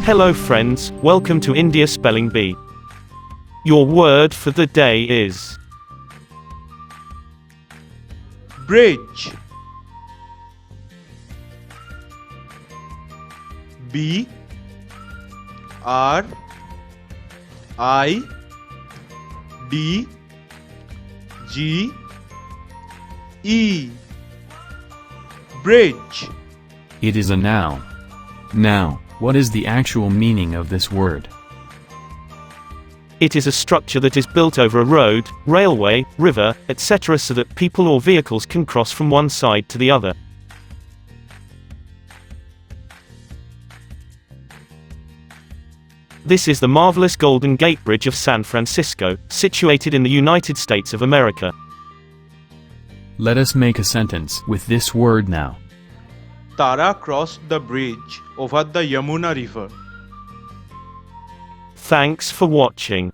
Hello friends, welcome to India Spelling Bee. Your word for the day is bridge. B R I D G E bridge. It is a noun. Now, what is the actual meaning of this word? It is a structure that is built over a road, railway, river, etc. so that people or vehicles can cross from one side to the other. This is the marvelous Golden Gate Bridge of San Francisco, situated in the United States of America. Let us make a sentence with this word now. Tara crossed the bridge over the Yamuna River. Thanks for watching.